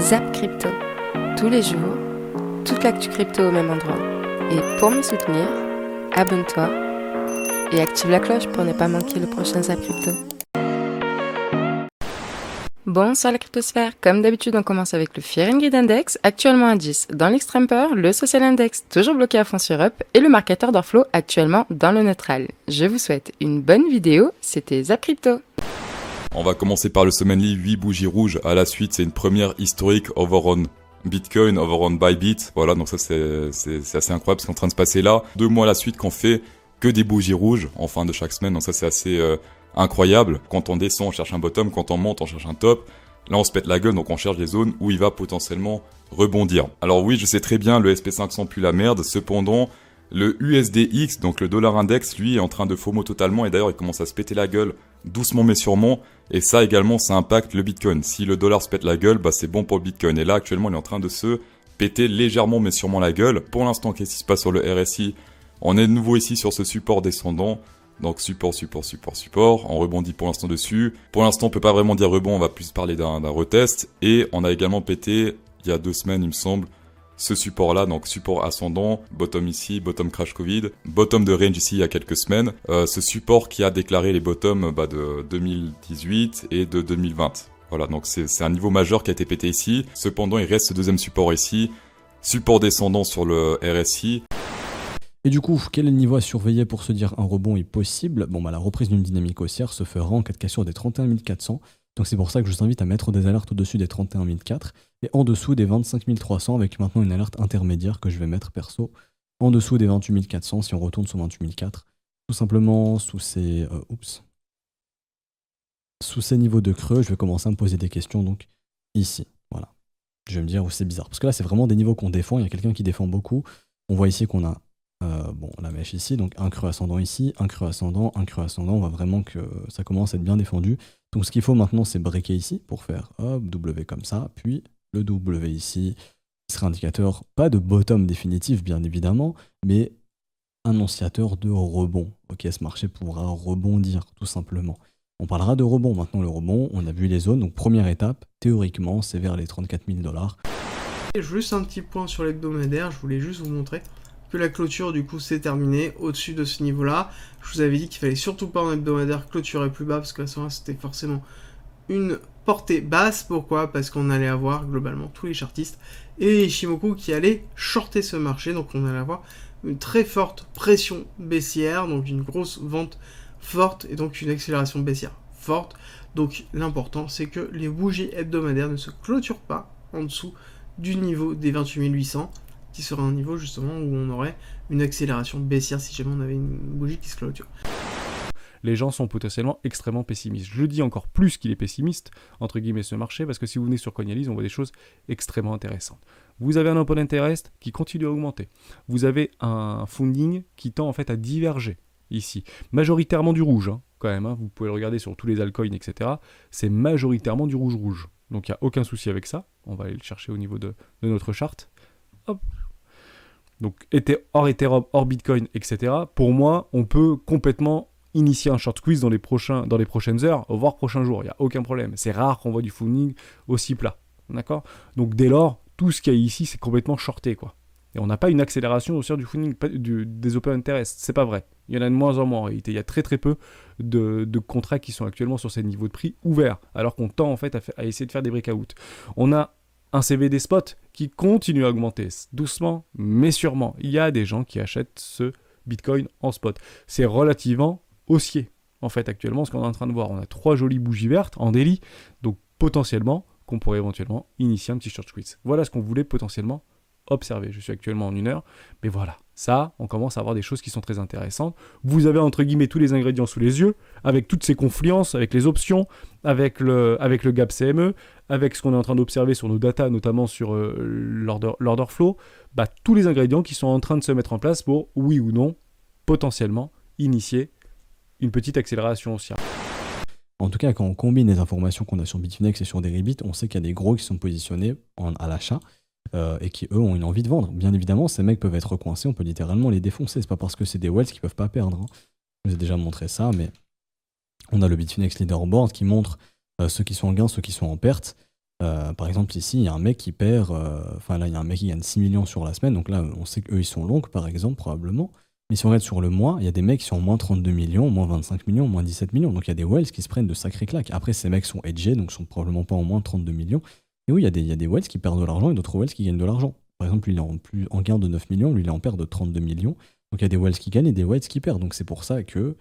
Zap Crypto. Tous les jours, toute l'actu crypto au même endroit. Et pour me soutenir, abonne-toi et active la cloche pour ne pas manquer le prochain Zap Crypto. Bonsoir la cryptosphère, comme d'habitude on commence avec le Fear and Greed Index, actuellement à 10. Dans l'extrême peur, le Social Index, toujours bloqué à fond sur Up, et le market order flow actuellement dans le neutral. Je vous souhaite une bonne vidéo, c'était Zap Crypto. On va commencer par le semaine 8 bougies rouges. À la suite, c'est une première historique overrun Bitcoin, overrun Bybit. Voilà, donc ça c'est assez incroyable ce qui est en train de se passer là. 2 mois à la suite qu'on fait que des bougies rouges en fin de chaque semaine. Donc ça c'est assez incroyable. Quand on descend, on cherche un bottom. Quand on monte, on cherche un top. Là, on se pète la gueule, donc on cherche des zones où il va potentiellement rebondir. Alors oui, je sais très bien, le SP500 pue la merde. Cependant, le USDX, donc le dollar index, lui, est en train de FOMO totalement. Et d'ailleurs, il commence à se péter la gueule doucement mais sûrement. Et ça également, ça impacte le Bitcoin. Si le dollar se pète la gueule, bah c'est bon pour le Bitcoin. Et là, actuellement, il est en train de se péter légèrement mais sûrement la gueule. Pour l'instant, qu'est-ce qui se passe sur le RSI ? On est de nouveau ici sur ce support descendant. Donc support. On rebondit pour l'instant dessus. Pour l'instant, on peut pas vraiment dire rebond, on va plus parler d'un retest. Et on a également pété, il y a 2 semaines, il me semble, ce support-là, donc support ascendant, bottom ici, bottom crash Covid, bottom de range ici il y a quelques semaines. Ce support qui a déclaré les bottoms de 2018 et de 2020. Voilà, donc c'est un niveau majeur qui a été pété ici. Cependant, il reste ce deuxième support ici, support descendant sur le RSI. Et du coup, quel est le niveau à surveiller pour se dire un rebond est possible ? Bon, bah la reprise d'une dynamique haussière se fera en cas de cassure des 31 400. Donc c'est pour ça que je vous invite à mettre des alertes au-dessus des 31 400 et en dessous des 25 300 avec maintenant une alerte intermédiaire que je vais mettre perso en dessous des 28 400 si on retourne sur 28 400. Tout simplement sous ces niveaux de creux, je vais commencer à me poser des questions donc ici. Voilà. Je vais me dire c'est bizarre parce que là c'est vraiment des niveaux qu'on défend. Il y a quelqu'un qui défend beaucoup. On voit ici qu'on a la mèche ici, donc un creux ascendant ici, un creux ascendant. On voit vraiment que ça commence à être bien défendu. Donc ce qu'il faut maintenant, c'est breaker ici pour faire W comme ça, puis le W ici, qui sera indicateur, pas de bottom définitif bien évidemment, mais annonciateur de rebond. Ok, ce marché pourra rebondir tout simplement. On parlera de rebond. Maintenant le rebond, on a vu les zones, donc première étape, théoriquement, c'est vers les 34 000 $. Juste un petit point sur l'hebdomadaire, je voulais juste vous montrer que la clôture du coup c'est terminé au-dessus de ce niveau là. Je vous avais dit qu'il fallait surtout pas en hebdomadaire clôturer plus bas parce que à ce moment-là c'était forcément une portée basse. Pourquoi ? Parce qu'on allait avoir globalement tous les chartistes et Ishimoku qui allaient shorter ce marché, donc on allait avoir une très forte pression baissière, donc une grosse vente forte et donc une accélération baissière forte. Donc l'important c'est que les bougies hebdomadaires ne se clôturent pas en dessous du niveau des 28 800 qui sera un niveau justement où on aurait une accélération baissière si jamais on avait une bougie qui se clôture. Les gens sont potentiellement extrêmement pessimistes. Je dis encore plus qu'il est pessimiste, entre guillemets, ce marché, parce que si vous venez sur Coinalyse, on voit des choses extrêmement intéressantes. Vous avez un open interest qui continue à augmenter. Vous avez un funding qui tend en fait à diverger ici. Majoritairement du rouge, quand même. Vous pouvez le regarder sur tous les altcoins, etc. C'est majoritairement du rouge. Donc il n'y a aucun souci avec ça. On va aller le chercher au niveau de notre charte. Hop. Donc hors Ethereum, hors Bitcoin, etc. Pour moi, on peut complètement initier un short squeeze dans les prochaines heures, voire prochains jours. Il n'y a aucun problème. C'est rare qu'on voit du funding aussi plat. D'accord ? Donc dès lors, tout ce qu'il y a ici, c'est complètement shorté, quoi. Et on n'a pas une accélération au sein du funding des open interest. C'est pas vrai. Il y en a de moins en moins en réalité. Il y a très très peu de contrats qui sont actuellement sur ces niveaux de prix ouverts, alors qu'on tend en fait à essayer de faire des breakouts. On a un CVD spot qui continue à augmenter doucement mais sûrement. Il y a des gens qui achètent ce Bitcoin en spot. C'est relativement haussier en fait actuellement ce qu'on est en train de voir. On a 3 jolies bougies vertes en daily, donc potentiellement qu'on pourrait éventuellement initier un petit short squeeze. Voilà ce qu'on voulait potentiellement observer. Je suis actuellement en 1 heure, mais voilà, ça, on commence à avoir des choses qui sont très intéressantes. Vous avez entre guillemets tous les ingrédients sous les yeux, avec toutes ces confluences, avec les options, avec le gap CME, avec ce qu'on est en train d'observer sur nos datas, notamment sur l'order flow, tous les ingrédients qui sont en train de se mettre en place pour, oui ou non, potentiellement initier une petite accélération haussière. En tout cas, quand on combine les informations qu'on a sur Bitfinex et sur Deribit, on sait qu'il y a des gros qui sont positionnés à l'achat et qui, eux, ont une envie de vendre. Bien évidemment, ces mecs peuvent être coincés, on peut littéralement les défoncer. C'est pas parce que c'est des whales qu'ils peuvent pas perdre. Je vous ai déjà montré ça, mais on a le Bitfinex Leaderboard qui montre ceux qui sont en gain, ceux qui sont en perte. Par exemple, ici, il y a un mec qui perd. Enfin, là, il y a un mec qui gagne 6 millions sur la semaine. Donc là, on sait qu'eux, ils sont longs, par exemple, probablement. Mais si on regarde sur le mois, il y a des mecs qui sont en moins 32 millions, moins 25 millions, moins 17 millions. Donc il y a des whales qui se prennent de sacrées claques. Après, ces mecs sont edgés, donc sont probablement pas en moins 32 millions. Et oui, il y a des whales qui perdent de l'argent et d'autres whales qui gagnent de l'argent. Par exemple, lui, il est en gain de 9 millions, lui, il est en perte de 32 millions. Donc il y a des whales qui gagnent et des whales qui perdent. Donc c'est pour ça que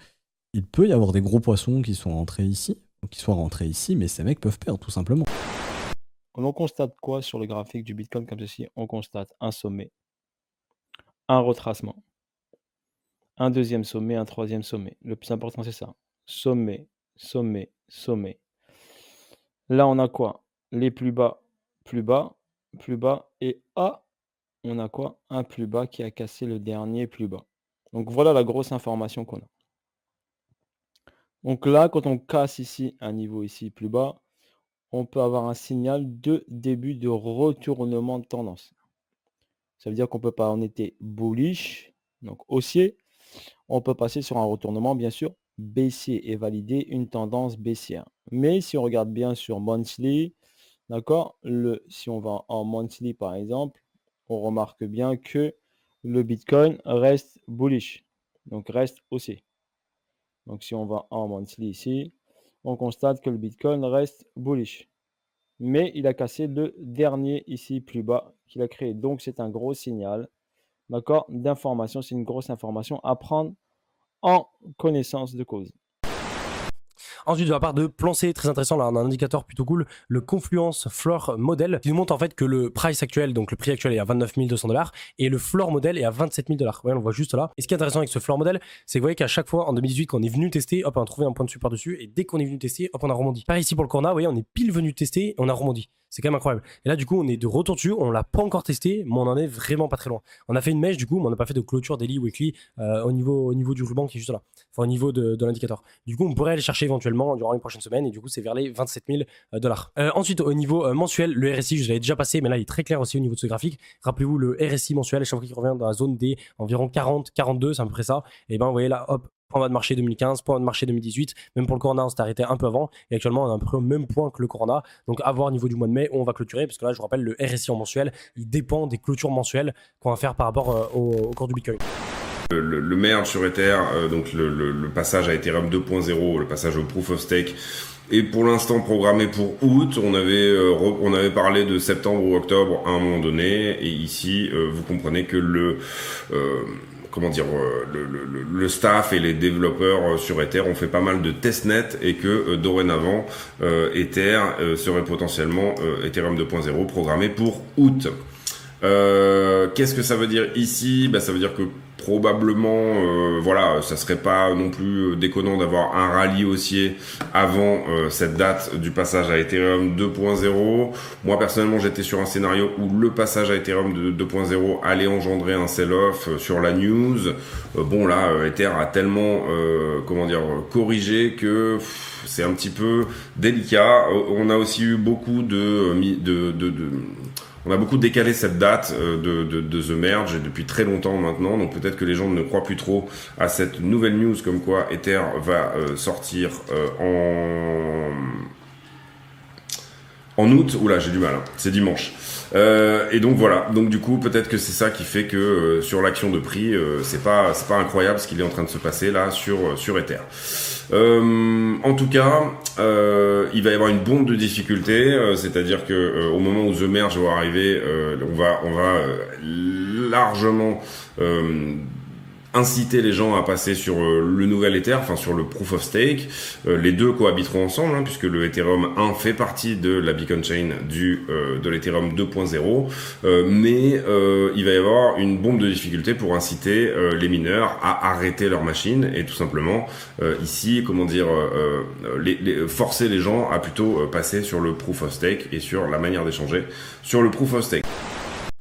il peut y avoir des gros poissons qui sont rentrés ici, ou qui soient rentrés ici, mais ces mecs peuvent perdre, tout simplement. On constate quoi sur le graphique du Bitcoin comme ceci? On constate un sommet, un retracement, un deuxième sommet, un troisième sommet. Le plus important, c'est ça. Sommet, sommet, sommet. Là, on a quoi? Les plus bas, plus bas, plus bas. Et on a quoi? Un plus bas qui a cassé le dernier plus bas. Donc voilà la grosse information qu'on a. Donc là, quand on casse ici un niveau ici plus bas, on peut avoir un signal de début de retournement de tendance. Ça veut dire qu'on peut pas, on était bullish, donc haussier. On peut passer sur un retournement, bien sûr, baissier et valider une tendance baissière. Mais si on regarde bien sur monthly, d'accord, si on va en monthly par exemple, on remarque bien que le Bitcoin reste bullish, donc reste haussier. Donc si on va en monthly ici, on constate que le Bitcoin reste bullish. Mais il a cassé le dernier ici plus bas qu'il a créé. Donc c'est un gros signal, d'accord, d'information. C'est une grosse information à prendre en connaissance de cause. Ensuite, de la part de Plancé, très intéressant, là, on a un indicateur plutôt cool, le Confluence Floor Model, qui nous montre en fait que le price actuel, donc le prix actuel est à 29 200$ et le Floor Model est à 27 000$. Ouais, on le voit juste là. Et ce qui est intéressant avec ce Floor Model, c'est que vous voyez qu'à chaque fois en 2018, quand on est venu tester, hop, on a trouvé un point de support dessus et dès qu'on est venu tester, hop, on a rebondi. Pareil ici pour le Corona, vous voyez, on est pile venu tester et on a rebondi. C'est quand même incroyable. Et là, du coup, on est de retour dessus. On l'a pas encore testé, mais on en est vraiment pas très loin. On a fait une mèche, du coup, mais on n'a pas fait de clôture daily, weekly au niveau du ruban qui est juste là. Enfin, au niveau de l'indicateur. Du coup, on pourrait aller chercher éventuellement durant les prochaines semaines. Et du coup, c'est vers les 27 000$. Ensuite, au niveau mensuel, le RSI, je l'avais déjà passé, mais là, il est très clair aussi au niveau de ce graphique. Rappelez-vous, le RSI mensuel, à chaque fois qu'il revient dans la zone des environ 40, 42, c'est à peu près ça. Et ben, vous voyez là, hop. Point bas de marché 2015, point bas de marché 2018, même pour le Corona on s'est arrêté un peu avant et actuellement on est à peu près au même point que le Corona, donc à voir au niveau du mois de mai où on va clôturer, parce que là je vous rappelle le RSI en mensuel il dépend des clôtures mensuelles qu'on va faire par rapport au cours du Bitcoin. Le merge sur Ether, donc le passage à Ethereum 2.0, le passage au Proof of Stake est pour l'instant programmé pour août. On avait parlé de septembre ou octobre à un moment donné, et ici vous comprenez que le staff et les développeurs sur Ether ont fait pas mal de testnets et que dorénavant Ether serait potentiellement Ethereum 2.0 programmé pour août. Qu'est-ce que ça veut dire ici? Ça veut dire que probablement, ça serait pas non plus déconnant d'avoir un rallye haussier avant cette date du passage à Ethereum 2.0. Moi personnellement, j'étais sur un scénario où le passage à Ethereum 2.0 allait engendrer un sell-off sur la news. Ether a tellement corrigé que c'est un petit peu délicat. On a aussi eu beaucoup on a beaucoup décalé cette date de The Merge depuis très longtemps maintenant, donc peut-être que les gens ne croient plus trop à cette nouvelle news comme quoi Ether va sortir en août. Oula, j'ai du mal, c'est dimanche. Et donc voilà, donc du coup peut-être que c'est ça qui fait que sur l'action de prix, c'est pas incroyable ce qu'il est en train de se passer là sur Ether. En tout cas, il va y avoir une bombe de difficultés, c'est-à-dire que au moment où The Merge va arriver, on va largement inciter les gens à passer sur le nouvel Ether, enfin sur le Proof of Stake. Les deux cohabiteront ensemble, puisque le Ethereum 1 fait partie de la Beacon Chain de l'Ethereum 2.0, mais il va y avoir une bombe de difficulté pour inciter les mineurs à arrêter leur machine et tout simplement forcer les gens à plutôt passer sur le Proof of Stake et sur la manière d'échanger sur le Proof of Stake.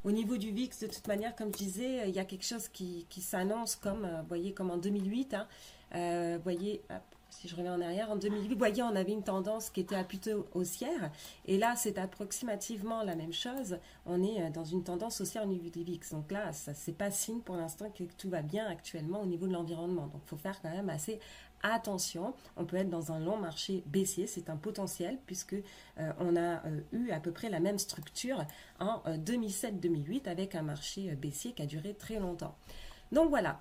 Au niveau du VIX, de toute manière, comme je disais, il y a quelque chose qui s'annonce comme en 2008. Si je reviens en arrière, en 2008, on avait une tendance qui était plutôt haussière. Et là, c'est approximativement la même chose. On est dans une tendance haussière au niveau des VIX. Donc là, c'est pas signe pour l'instant que tout va bien actuellement au niveau de l'environnement. Donc, il faut faire quand même assez attention, on peut être dans un long marché baissier, c'est un potentiel puisque on a eu à peu près la même structure en 2007-2008 avec un marché baissier qui a duré très longtemps. Donc voilà.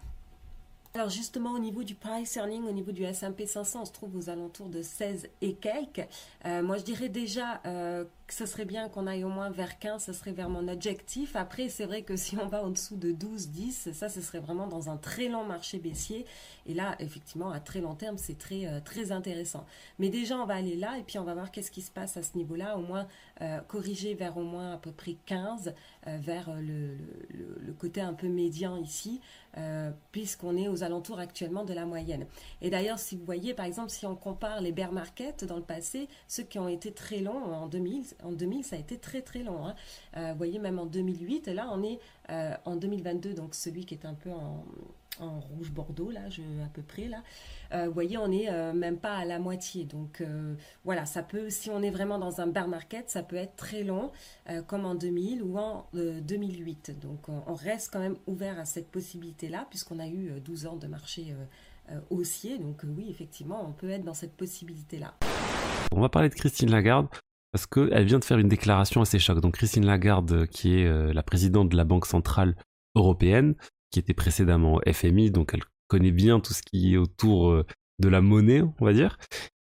Alors justement au niveau du price earning, au niveau du S&P 500, on se trouve aux alentours de 16 et quelques. Moi je dirais déjà que ce serait bien qu'on aille au moins vers 15, ce serait vers mon objectif. Après c'est vrai que si on va en dessous de 12, 10, ça ce serait vraiment dans un très long marché baissier. Et là effectivement à très long terme c'est très intéressant. Mais déjà on va aller là et puis on va voir qu'est-ce qui se passe à ce niveau-là, au moins corriger vers au moins à peu près 15, vers le côté un peu médian ici, puisqu'on est aux alentours actuellement de la moyenne. Et d'ailleurs, si vous voyez, par exemple, si on compare les bear markets dans le passé, ceux qui ont été très longs en 2000 ça a été très long. Vous voyez, même en 2008, là, on est en 2022, donc celui qui est un peu en rouge bordeaux, là, à peu près, là. Vous voyez, on n'est même pas à la moitié. Donc, voilà, ça peut, si on est vraiment dans un bear market, ça peut être très long, comme en 2000 ou en 2008. Donc, on reste quand même ouvert à cette possibilité-là, puisqu'on a eu 12 ans de marché haussier. Donc, oui, effectivement, on peut être dans cette possibilité-là. On va parler de Christine Lagarde, parce qu'elle vient de faire une déclaration assez choc. Donc, Christine Lagarde, qui est la présidente de la Banque Centrale Européenne, qui était précédemment FMI, donc elle connaît bien tout ce qui est autour de la monnaie, on va dire.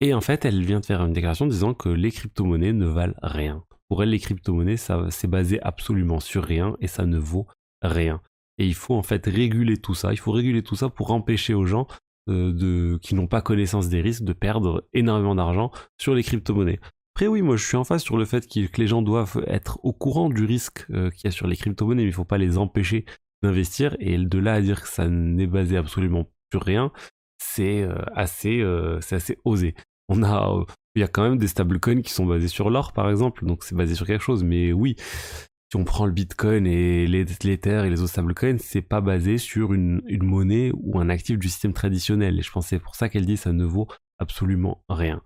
Et en fait, elle vient de faire une déclaration disant que les crypto-monnaies ne valent rien. Pour elle, les crypto-monnaies, ça c'est basé absolument sur rien et ça ne vaut rien. Et il faut en fait réguler tout ça. Il faut réguler tout ça pour empêcher aux gens qui n'ont pas connaissance des risques de perdre énormément d'argent sur les crypto-monnaies. Après oui, moi je suis en phase sur le fait que les gens doivent être au courant du risque qu'il y a sur les crypto-monnaies, mais il ne faut pas les empêcher d'investir, et de là à dire que ça n'est basé absolument sur rien, c'est assez osé. Il y a quand même des stablecoins qui sont basés sur l'or par exemple, donc c'est basé sur quelque chose, mais oui, si on prend le Bitcoin et l'Ether et les autres stablecoins, c'est pas basé sur une monnaie ou un actif du système traditionnel, et je pense que c'est pour ça qu'elle dit ça ne vaut absolument rien.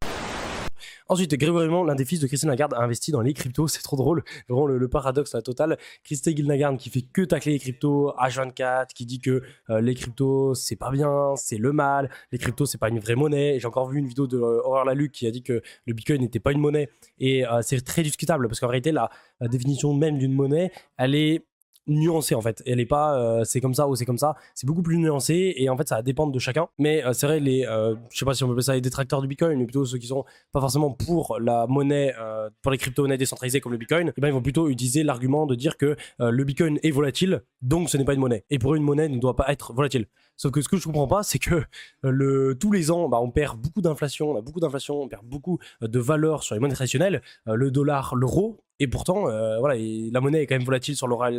Ensuite, Grégory Raymond, l'un des fils de Christine Lagarde, a investi dans les cryptos. C'est trop drôle. Vraiment le paradoxe à la totale. Christine Lagarde qui fait que tacler les cryptos, H24, qui dit que les cryptos, c'est pas bien, c'est le mal. Les cryptos, c'est pas une vraie monnaie. Et j'ai encore vu une vidéo de Aurore Laluc qui a dit que le Bitcoin n'était pas une monnaie. Et c'est très discutable parce qu'en réalité, la définition même d'une monnaie, elle est nuancée en fait, elle est pas c'est comme ça ou c'est comme ça, c'est beaucoup plus nuancé et en fait ça va dépendre de chacun, mais c'est vrai je sais pas si on peut appeler ça les détracteurs du Bitcoin, mais plutôt ceux qui sont pas forcément pour la monnaie, pour les crypto-monnaies décentralisées comme le Bitcoin, et ben ils vont plutôt utiliser l'argument de dire que le Bitcoin est volatile, donc ce n'est pas une monnaie, et pour eux une monnaie ne doit pas être volatile. Sauf que ce que je comprends pas, c'est que tous les ans, on perd beaucoup d'inflation, on perd beaucoup de valeur sur les monnaies traditionnelles, le dollar, l'euro, et pourtant, la monnaie est quand même volatile sur l'euro et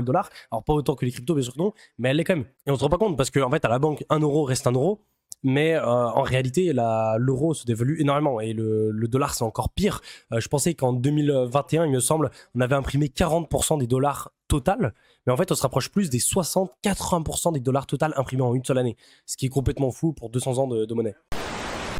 le dollar. Alors pas autant que les cryptos, bien sûr que non, mais elle l'est quand même. Et on se rend pas compte parce qu'en fait, à la banque, 1 euro reste 1 euro. Mais en réalité, l'euro se dévalue énormément et le dollar, c'est encore pire. Je pensais qu'en 2021, il me semble, on avait imprimé 40% des dollars total. Mais en fait, on se rapproche plus des 60-80% des dollars total imprimés en une seule année. Ce qui est complètement fou pour 200 ans de monnaie.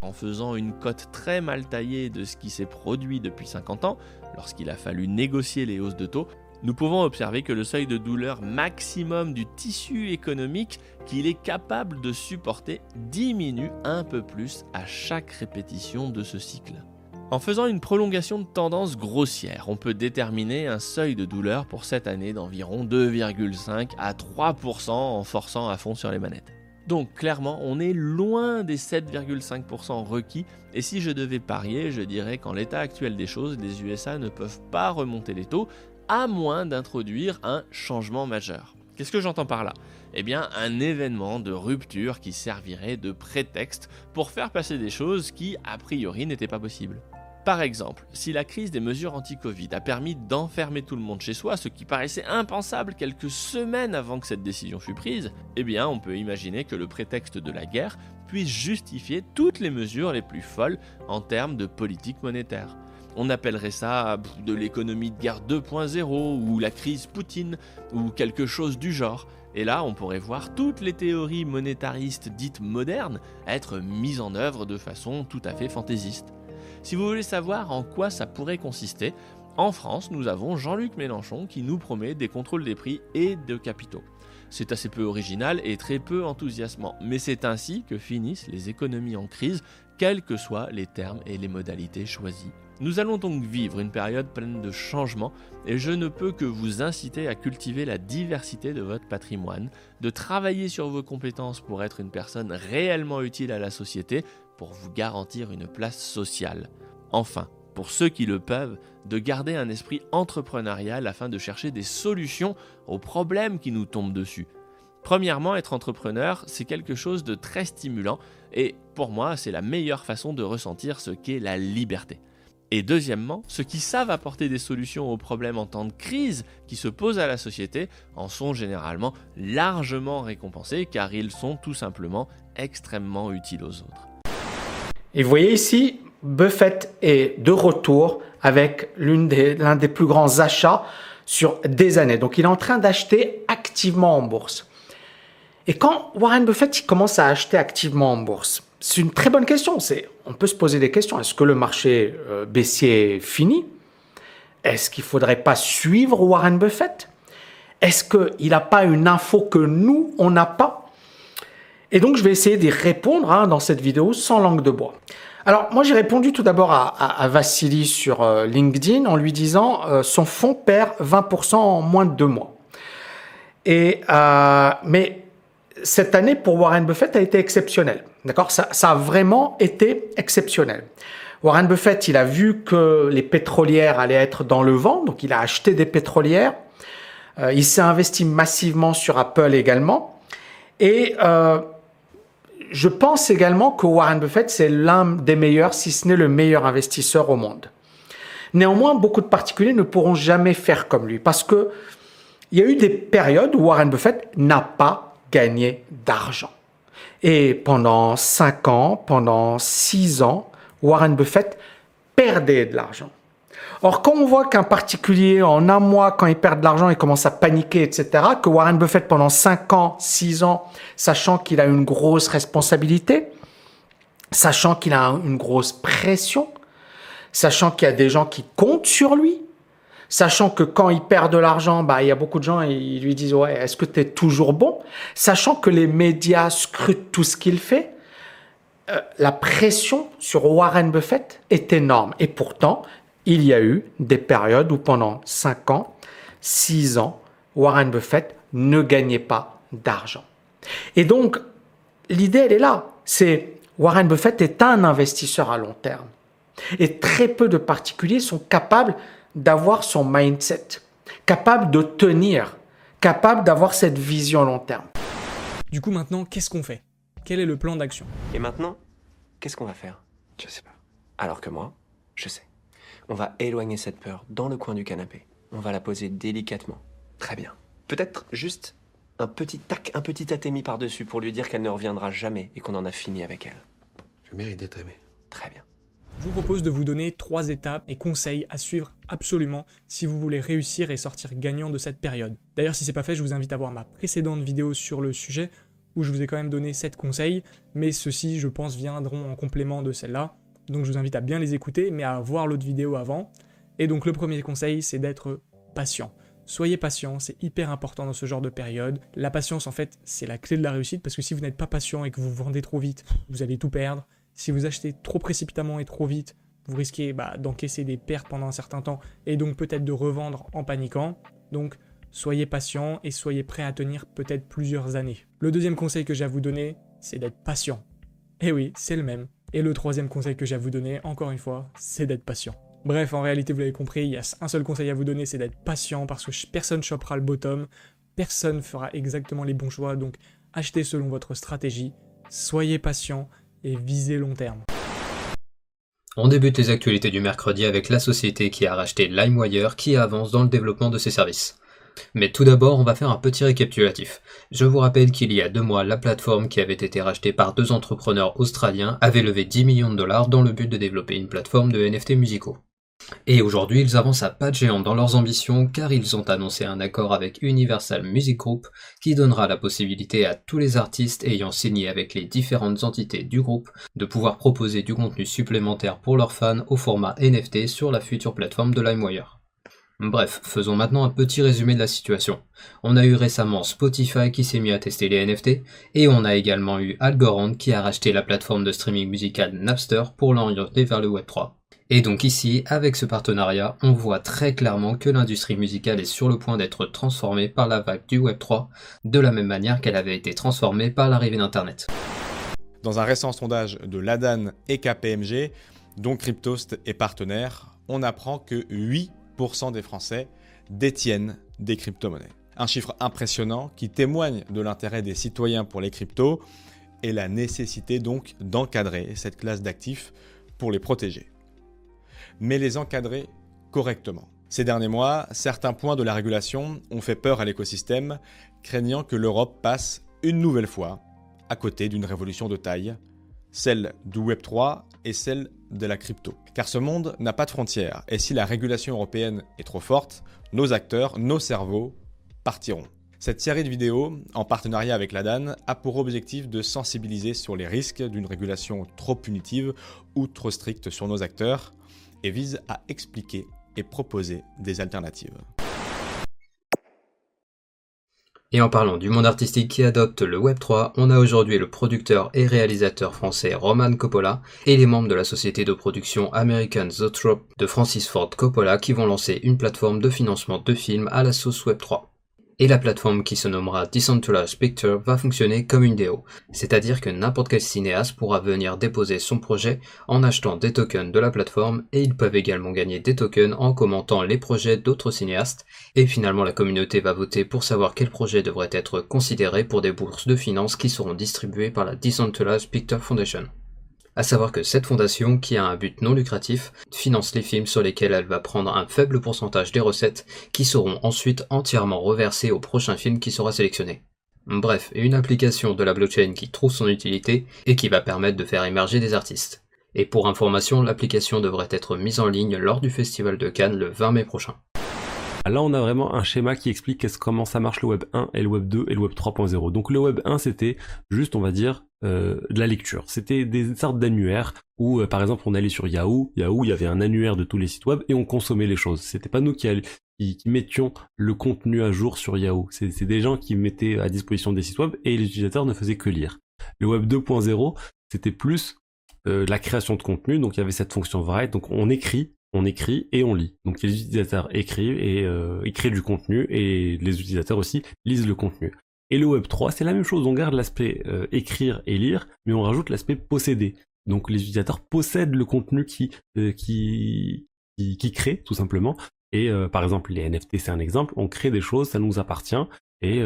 En faisant une cote très mal taillée de ce qui s'est produit depuis 50 ans, lorsqu'il a fallu négocier les hausses de taux, nous pouvons observer que le seuil de douleur maximum du tissu économique qu'il est capable de supporter diminue un peu plus à chaque répétition de ce cycle. En faisant une prolongation de tendance grossière, on peut déterminer un seuil de douleur pour cette année d'environ 2,5 à 3% en forçant à fond sur les manettes. Donc clairement, on est loin des 7,5% requis, et si je devais parier, je dirais qu'en l'état actuel des choses, les USA ne peuvent pas remonter les taux, à moins d'introduire un changement majeur. Qu'est-ce que j'entends par là ? Eh bien, un événement de rupture qui servirait de prétexte pour faire passer des choses qui, a priori, n'étaient pas possibles. Par exemple, si la crise des mesures anti-Covid a permis d'enfermer tout le monde chez soi, ce qui paraissait impensable quelques semaines avant que cette décision fût prise, eh bien on peut imaginer que le prétexte de la guerre puisse justifier toutes les mesures les plus folles en termes de politique monétaire. On appellerait ça de l'économie de guerre 2.0 ou la crise Poutine ou quelque chose du genre. Et là, on pourrait voir toutes les théories monétaristes dites modernes être mises en œuvre de façon tout à fait fantaisiste. Si vous voulez savoir en quoi ça pourrait consister, en France, nous avons Jean-Luc Mélenchon qui nous promet des contrôles des prix et de capitaux. c'est assez peu original et très peu enthousiasmant. Mais c'est ainsi que finissent les économies en crise, quels que soient les termes et les modalités choisis. Nous allons donc vivre une période pleine de changements et je ne peux que vous inciter à cultiver la diversité de votre patrimoine, de travailler sur vos compétences pour être une personne réellement utile à la société, pour vous garantir une place sociale. Enfin, pour ceux qui le peuvent, de garder un esprit entrepreneurial afin de chercher des solutions aux problèmes qui nous tombent dessus. Premièrement, être entrepreneur, c'est quelque chose de très stimulant et pour moi, c'est la meilleure façon de ressentir ce qu'est la liberté. Et deuxièmement, ceux qui savent apporter des solutions aux problèmes en temps de crise qui se posent à la société en sont généralement largement récompensés car ils sont tout simplement extrêmement utiles aux autres. Et vous voyez ici, Buffett est de retour avec l'un des plus grands achats sur des années. Donc il est en train d'acheter activement en bourse. Et quand Warren Buffett il commence à acheter activement en bourse, c'est une très bonne question. On peut se poser des questions. Est-ce que le marché baissier est fini? Est-ce qu'il ne faudrait pas suivre Warren Buffett? Est-ce qu'il n'a pas une info que nous, on n'a pas? Et donc, je vais essayer d'y répondre dans cette vidéo sans langue de bois. Alors, moi, j'ai répondu tout d'abord à Vassili sur LinkedIn en lui disant son fonds perd 20% en moins de 2 mois. Mais cette année, pour Warren Buffett, a été exceptionnelle. D'accord, ça a vraiment été exceptionnel. Warren Buffett, il a vu que les pétrolières allaient être dans le vent, donc il a acheté des pétrolières. Il s'est investi massivement sur Apple également. Et je pense également que Warren Buffett, c'est l'un des meilleurs, si ce n'est le meilleur investisseur au monde. Néanmoins, beaucoup de particuliers ne pourront jamais faire comme lui parce que il y a eu des périodes où Warren Buffett n'a pas gagné d'argent. Et pendant 5 ans, pendant 6 ans, Warren Buffett perdait de l'argent. Or, quand on voit qu'un particulier, en 1 mois, quand il perd de l'argent, il commence à paniquer, etc., que Warren Buffett, pendant 5 ans, 6 ans, sachant qu'il a une grosse responsabilité, sachant qu'il a une grosse pression, sachant qu'il y a des gens qui comptent sur lui, sachant que quand il perd de l'argent, il y a beaucoup de gens, ils lui disent « Ouais, est-ce que tu es toujours bon ?» Sachant que les médias scrutent tout ce qu'il fait, la pression sur Warren Buffett est énorme. Et pourtant, il y a eu des périodes où pendant 5 ans, 6 ans, Warren Buffett ne gagnait pas d'argent. Et donc, l'idée, elle est là. C'est Warren Buffett est un investisseur à long terme. Et très peu de particuliers sont capables d'avoir son mindset, capables de tenir, capables d'avoir cette vision à long terme. Du coup, maintenant, qu'est-ce qu'on fait? Quel est le plan d'action? Et maintenant, qu'est-ce qu'on va faire? Je sais pas. Alors que moi, je sais. On va éloigner cette peur dans le coin du canapé. On va la poser délicatement. Très bien. Peut-être juste un petit tac, un petit atémi par-dessus pour lui dire qu'elle ne reviendra jamais et qu'on en a fini avec elle. Je mérite d'être aimé. Très bien. Je vous propose de vous donner 3 étapes et conseils à suivre absolument si vous voulez réussir et sortir gagnant de cette période. D'ailleurs, si c'est pas fait, je vous invite à voir ma précédente vidéo sur le sujet où je vous ai quand même donné 7 conseils, mais ceux-ci, je pense, viendront en complément de celle-là. Donc je vous invite à bien les écouter, mais à voir l'autre vidéo avant. Et donc le premier conseil, c'est d'être patient. Soyez patient, c'est hyper important dans ce genre de période. La patience, en fait, c'est la clé de la réussite, parce que si vous n'êtes pas patient et que vous vendez trop vite, vous allez tout perdre. Si vous achetez trop précipitamment et trop vite, vous risquez d'encaisser des pertes pendant un certain temps, et donc peut-être de revendre en paniquant. Donc soyez patient et soyez prêt à tenir peut-être plusieurs années. Le deuxième conseil que j'ai à vous donner, c'est d'être patient. Et oui, c'est le même. Et le troisième conseil que j'ai à vous donner, encore une fois, c'est d'être patient. Bref, en réalité, vous l'avez compris, il y a un seul conseil à vous donner, c'est d'être patient, parce que personne chopera le bottom, personne fera exactement les bons choix, donc achetez selon votre stratégie, soyez patient et visez long terme. On débute les actualités du mercredi avec la société qui a racheté LimeWire qui avance dans le développement de ses services. Mais tout d'abord, on va faire un petit récapitulatif. Je vous rappelle qu'il y a 2 mois, la plateforme qui avait été rachetée par 2 entrepreneurs australiens avait levé 10 millions de dollars dans le but de développer une plateforme de NFT musicaux. Et aujourd'hui, ils avancent à pas de géant dans leurs ambitions car ils ont annoncé un accord avec Universal Music Group qui donnera la possibilité à tous les artistes ayant signé avec les différentes entités du groupe de pouvoir proposer du contenu supplémentaire pour leurs fans au format NFT sur la future plateforme de LimeWire. Bref, faisons maintenant un petit résumé de la situation. On a eu récemment Spotify qui s'est mis à tester les NFT, et on a également eu Algorand qui a racheté la plateforme de streaming musical Napster pour l'orienter vers le Web3. Et donc ici, avec ce partenariat, on voit très clairement que l'industrie musicale est sur le point d'être transformée par la vague du Web3, de la même manière qu'elle avait été transformée par l'arrivée d'Internet. Dans un récent sondage de Ladan et KPMG, dont Cryptost est partenaire, on apprend que 8% des Français détiennent des crypto-monnaies. Un chiffre impressionnant qui témoigne de l'intérêt des citoyens pour les cryptos et la nécessité donc d'encadrer cette classe d'actifs pour les protéger. Mais les encadrer correctement. Ces derniers mois, certains points de la régulation ont fait peur à l'écosystème, craignant que l'Europe passe une nouvelle fois à côté d'une révolution de taille, celle du Web3 et celle de la crypto. Car ce monde n'a pas de frontières, et si la régulation européenne est trop forte, nos acteurs, nos cerveaux, partiront. Cette série de vidéos, en partenariat avec Ladan, a pour objectif de sensibiliser sur les risques d'une régulation trop punitive ou trop stricte sur nos acteurs, et vise à expliquer et proposer des alternatives. Et en parlant du monde artistique qui adopte le Web3, on a aujourd'hui le producteur et réalisateur français Roman Coppola et les membres de la société de production American Zoetrope de Francis Ford Coppola qui vont lancer une plateforme de financement de films à la sauce Web3. Et la plateforme qui se nommera Decentralized Picture va fonctionner comme une DAO, c'est-à-dire que n'importe quel cinéaste pourra venir déposer son projet en achetant des tokens de la plateforme et ils peuvent également gagner des tokens en commentant les projets d'autres cinéastes et finalement la communauté va voter pour savoir quel projet devrait être considéré pour des bourses de finances qui seront distribuées par la Decentralized Picture Foundation. À savoir que cette fondation, qui a un but non lucratif, finance les films sur lesquels elle va prendre un faible pourcentage des recettes qui seront ensuite entièrement reversées au prochain film qui sera sélectionné. Bref, une application de la blockchain qui trouve son utilité et qui va permettre de faire émerger des artistes. Et pour information, l'application devrait être mise en ligne lors du Festival de Cannes le 20 mai prochain. Là, on a vraiment un schéma qui explique comment ça marche le Web 1 et le Web 2 et le Web 3.0. Donc le Web 1, c'était juste, on va dire, de la lecture. C'était des sortes d'annuaires où, par exemple, on allait sur Yahoo, il y avait un annuaire de tous les sites web et on consommait les choses. C'était pas nous qui mettions le contenu à jour sur Yahoo. C'est des gens qui mettaient à disposition des sites web et les utilisateurs ne faisaient que lire. Le Web 2.0, c'était plus la création de contenu, donc il y avait cette fonction write, donc on écrit et on lit. Donc les utilisateurs écrivent et ils créent du contenu et les utilisateurs aussi lisent le contenu. Et le Web 3, c'est la même chose, on garde l'aspect écrire et lire, mais on rajoute l'aspect posséder. Donc les utilisateurs possèdent le contenu qui créent tout simplement. Et par exemple les NFT c'est un exemple, on crée des choses, ça nous appartient. Et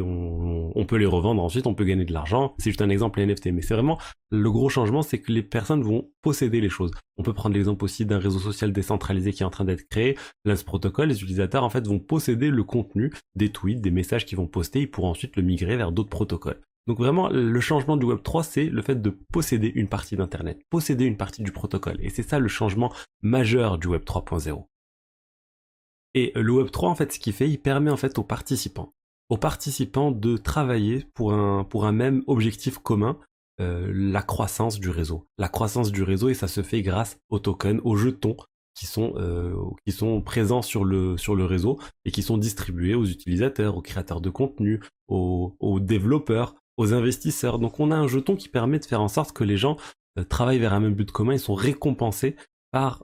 on peut les revendre ensuite, on peut gagner de l'argent. C'est juste un exemple les NFT, mais c'est vraiment le gros changement, c'est que les personnes vont posséder les choses. On peut prendre l'exemple aussi d'un réseau social décentralisé qui est en train d'être créé. Là, ce protocole, les utilisateurs en fait vont posséder le contenu des tweets, des messages qu'ils vont poster, ils pourront ensuite le migrer vers d'autres protocoles. Donc vraiment, le changement du Web 3, c'est le fait de posséder une partie d'Internet, posséder une partie du protocole. Et c'est ça le changement majeur du Web 3.0. Et le Web3, en fait, ce qu'il fait, il permet en fait aux participants de travailler pour un même objectif commun, la croissance du réseau. La croissance du réseau, et ça se fait grâce aux tokens, aux jetons qui sont présents sur le réseau et qui sont distribués aux utilisateurs, aux créateurs de contenu, aux développeurs, aux investisseurs. Donc on a un jeton qui permet de faire en sorte que les gens travaillent vers un même but commun et sont récompensés par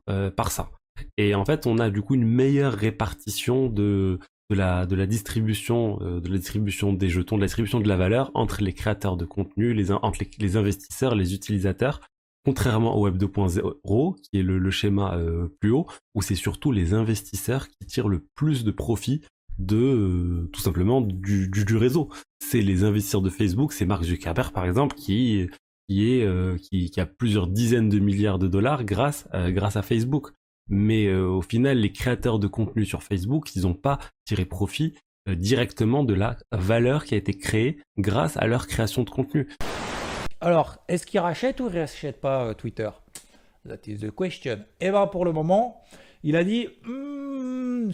ça. Et en fait, on a du coup une meilleure répartition de la distribution des jetons, de la distribution de la valeur entre les créateurs de contenu, entre les investisseurs, les utilisateurs, contrairement au Web 2.0, qui est le schéma plus haut, où c'est surtout les investisseurs qui tirent le plus de profit tout simplement du réseau. C'est les investisseurs de Facebook, c'est Mark Zuckerberg par exemple, qui a plusieurs dizaines de milliards de dollars grâce à Facebook. Mais au final, les créateurs de contenu sur Facebook, ils n'ont pas tiré profit directement de la valeur qui a été créée grâce à leur création de contenu. Alors, est-ce qu'ils rachètent ou ils ne rachètent pas Twitter? That is the question. Et bien pour le moment, il a dit je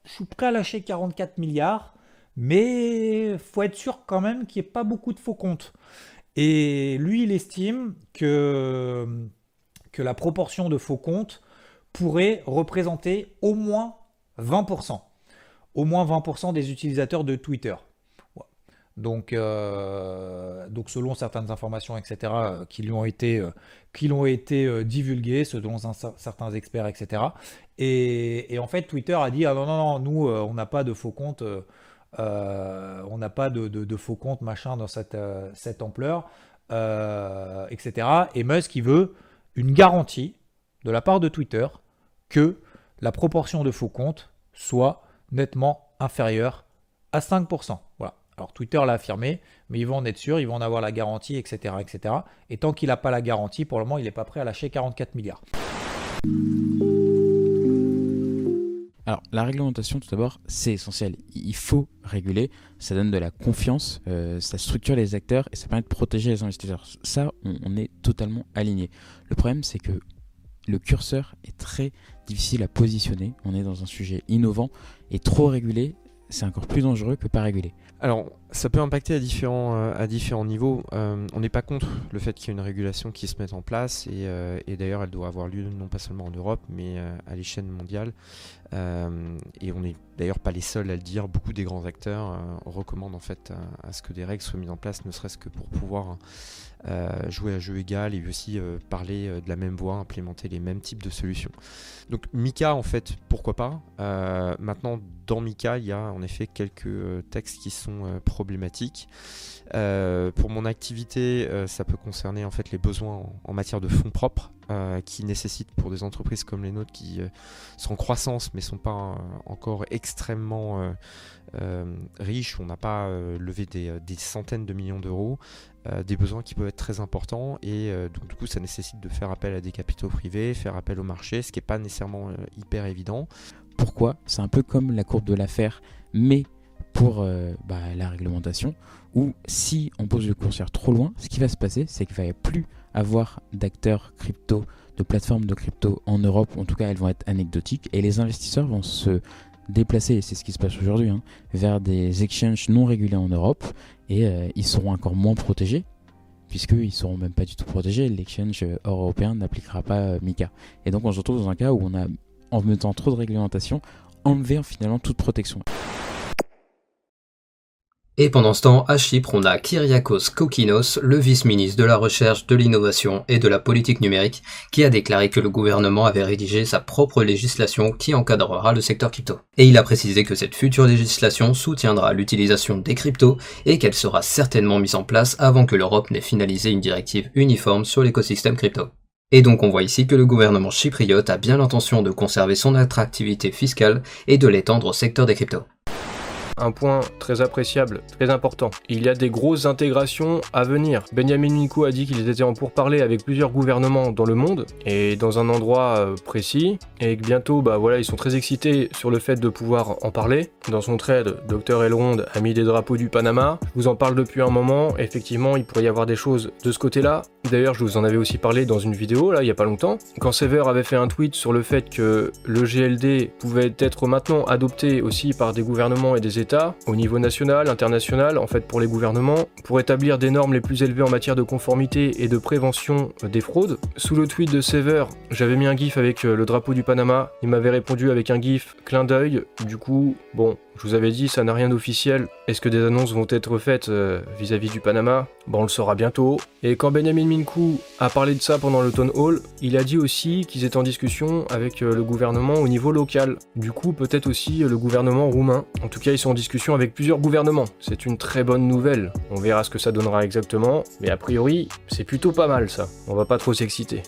suis prêt à lâcher 44 milliards, mais faut être sûr quand même qu'il n'y ait pas beaucoup de faux comptes. Et lui, il estime que la proportion de faux comptes pourrait représenter au moins 20%. Au moins 20% des utilisateurs de Twitter. Donc selon certaines informations, etc., qui l'ont été divulguées, selon certains experts, etc. Et en fait, Twitter a dit, ah non, nous, on n'a pas de faux comptes, on n'a pas de faux comptes, machin, dans cette ampleur, etc. Et Musk, il veut une garantie de la part de Twitter que la proportion de faux comptes soit nettement inférieure à 5%. Voilà. Alors Twitter l'a affirmé, mais ils vont en être sûrs, ils vont en avoir la garantie, etc. etc. Et tant qu'il n'a pas la garantie, pour le moment, il n'est pas prêt à lâcher 44 milliards. Alors, la réglementation, tout d'abord, c'est essentiel. Il faut réguler, ça donne de la confiance, ça structure les acteurs et ça permet de protéger les investisseurs. Ça, on est totalement aligné. Le problème, c'est que le curseur est très difficile à positionner. On est dans un sujet innovant et trop régulé, c'est encore plus dangereux que pas régulé. Alors, ça peut impacter à différents niveaux. On n'est pas contre le fait qu'il y ait une régulation qui se mette en place et d'ailleurs elle doit avoir lieu non pas seulement en Europe mais à l'échelle mondiale. Et on n'est d'ailleurs pas les seuls à le dire. Beaucoup des grands acteurs recommandent en fait à ce que des règles soient mises en place, ne serait-ce que pour pouvoir jouer à jeu égal et aussi parler de la même voix, implémenter les mêmes types de solutions. Donc Mika, en fait, pourquoi pas. Maintenant, dans Mika, il y a en effet quelques textes qui sont problématiques. Pour mon activité, ça peut concerner en fait les besoins en matière de fonds propres qui nécessitent pour des entreprises comme les nôtres qui sont en croissance mais ne sont pas encore extrêmement riches, on n'a pas levé des centaines de millions d'euros, des besoins qui peuvent être très importants et donc du coup ça nécessite de faire appel à des capitaux privés, faire appel au marché, ce qui n'est pas nécessairement hyper évident. Pourquoi ? C'est un peu comme la courbe de l'affaire, mais pour la réglementation, où si on pose le curseur trop loin, ce qui va se passer, c'est qu'il ne va plus avoir d'acteurs crypto, de plateformes de crypto en Europe, en tout cas elles vont être anecdotiques, et les investisseurs vont se déplacer, et c'est ce qui se passe aujourd'hui, vers des exchanges non régulés en Europe, et ils seront encore moins protégés, puisqu'ils ne seront même pas du tout protégés, l'exchange européen n'appliquera pas Mika. Et donc on se retrouve dans un cas où on a, en mettant trop de réglementation, enlevé finalement toute protection. Et pendant ce temps, à Chypre, on a Kyriakos Kokkinos, le vice-ministre de la Recherche, de l'Innovation et de la Politique numérique, qui a déclaré que le gouvernement avait rédigé sa propre législation qui encadrera le secteur crypto. Et il a précisé que cette future législation soutiendra l'utilisation des cryptos et qu'elle sera certainement mise en place avant que l'Europe n'ait finalisé une directive uniforme sur l'écosystème crypto. Et donc on voit ici que le gouvernement chypriote a bien l'intention de conserver son attractivité fiscale et de l'étendre au secteur des cryptos. Un point très appréciable, très important. Il y a des grosses intégrations à venir. Benjamin Minkou a dit qu'il était en pourparlers avec plusieurs gouvernements dans le monde et dans un endroit précis et que bientôt ils sont très excités sur le fait de pouvoir en parler. Dans son trade, Dr Elrond a mis des drapeaux du Panama. Je vous en parle depuis un moment. Effectivement, il pourrait y avoir des choses de ce côté-là. D'ailleurs, je vous en avais aussi parlé dans une vidéo là, il y a pas longtemps. Quand Sever avait fait un tweet sur le fait que le GLD pouvait être maintenant adopté aussi par des gouvernements et des États, au niveau national, international, en fait pour les gouvernements, pour établir des normes les plus élevées en matière de conformité et de prévention des fraudes. Sous le tweet de Sever, j'avais mis un gif avec le drapeau du Panama, il m'avait répondu avec un gif clin d'œil, du coup, je vous avais dit, ça n'a rien d'officiel. Est-ce que des annonces vont être faites vis-à-vis du Panama ? On le saura bientôt. Et quand Benjamin Minkou a parlé de ça pendant le town hall, il a dit aussi qu'ils étaient en discussion avec le gouvernement au niveau local. Du coup, peut-être aussi le gouvernement roumain. En tout cas, ils sont en discussion avec plusieurs gouvernements. C'est une très bonne nouvelle. On verra ce que ça donnera exactement. Mais a priori, c'est plutôt pas mal ça. On va pas trop s'exciter.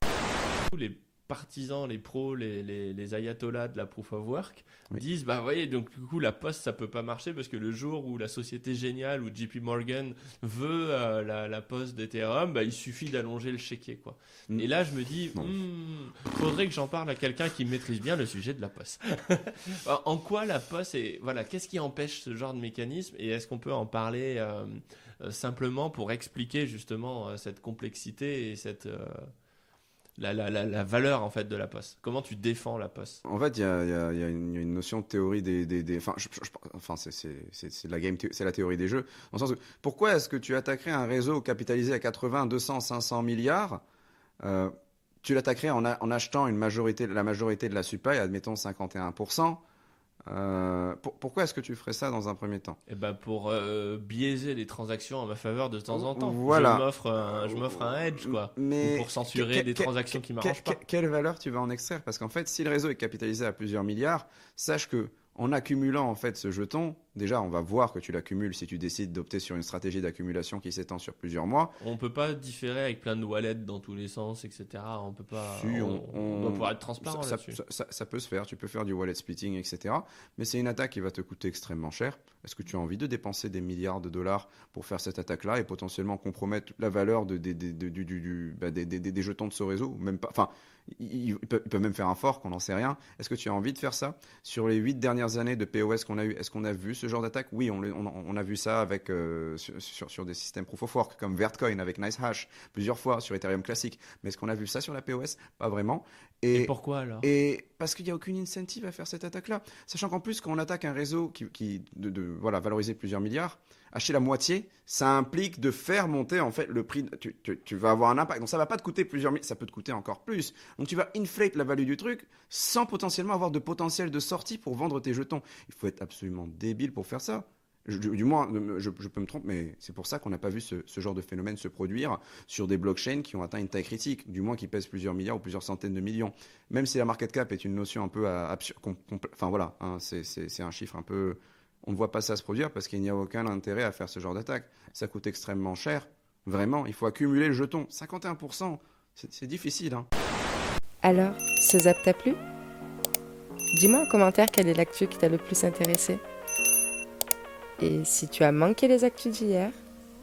Les partisans, les pros, les ayatollahs de la proof of work disent voyez, donc du coup la poste ça peut pas marcher parce que le jour où la société géniale ou JP Morgan veut la poste d'Ethereum, il suffit d'allonger le chéquier quoi. Et là je me dis faudrait que j'en parle à quelqu'un qui maîtrise bien le sujet de la poste. En quoi la poste est qu'est-ce qui empêche ce genre de mécanisme et est-ce qu'on peut en parler simplement pour expliquer justement cette complexité et cette la valeur en fait de la poste. Comment tu défends la poste? En fait, il y a une notion de théorie des c'est la game, c'est la théorie des jeux. Dans le sens où, pourquoi est-ce que tu attaquerais un réseau capitalisé à 80, 200, 500 milliards tu l'attaquerais en achetant la majorité de la supply, admettons 51%. Pourquoi est-ce que tu ferais ça dans un premier temps? Et ben pour biaiser les transactions à ma faveur de temps en temps. Voilà. Je m'offre un hedge, quoi. Mais ou pour censurer des transactions qui m'arrangent pas. Quelle valeur tu vas en extraire? Parce qu'en fait, si le réseau est capitalisé à plusieurs milliards, sache que en accumulant en fait ce jeton, déjà on va voir que tu l'accumules si tu décides d'opter sur une stratégie d'accumulation qui s'étend sur plusieurs mois. On peut pas différer avec plein de wallets dans tous les sens, etc. On peut pas. Si, on doit pouvoir être transparent là-dessus. Ça peut se faire. Tu peux faire du wallet splitting, etc. Mais c'est une attaque qui va te coûter extrêmement cher. Est-ce que tu as envie de dépenser des milliards de dollars pour faire cette attaque-là et potentiellement compromettre la valeur des jetons de ce réseau? Même pas. Enfin, il peut même faire un fork, on n'en sait rien. Est-ce que tu as envie de faire ça? Sur les 8 dernières années de POS qu'on a eu, est-ce qu'on a vu ce genre d'attaque? Oui, on a vu ça avec, sur des systèmes proof of work comme Vertcoin avec NiceHash plusieurs fois sur Ethereum classique. Mais est-ce qu'on a vu ça sur la POS? Pas vraiment. Et pourquoi alors? Et parce qu'il n'y a aucune incentive à faire cette attaque-là. Sachant qu'en plus, quand on attaque un réseau qui voilà, valoriser plusieurs milliards, acheter la moitié, ça implique de faire monter en fait le prix. Tu vas avoir un impact. Donc ça va pas te coûter plusieurs milliards, ça peut te coûter encore plus. Donc tu vas inflate la value du truc sans potentiellement avoir de potentiel de sortie pour vendre tes jetons. Il faut être absolument débile pour faire ça. Du moins, je peux me tromper, mais c'est pour ça qu'on n'a pas vu ce genre de phénomène se produire sur des blockchains qui ont atteint une taille critique, du moins qui pèsent plusieurs milliards ou plusieurs centaines de millions. Même si la market cap est une notion un peu absurde, enfin voilà, hein, c'est un chiffre un peu... On ne voit pas ça se produire parce qu'il n'y a aucun intérêt à faire ce genre d'attaque. Ça coûte extrêmement cher. Vraiment, il faut accumuler le jeton. 51%, c'est difficile. Hein. Alors, ce zap t'a plu? Dis-moi en commentaire quelle est l'actu qui t'a le plus intéressé. Et si tu as manqué les actus d'hier,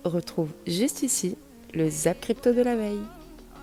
retrouve juste ici le Zap Crypto de la veille.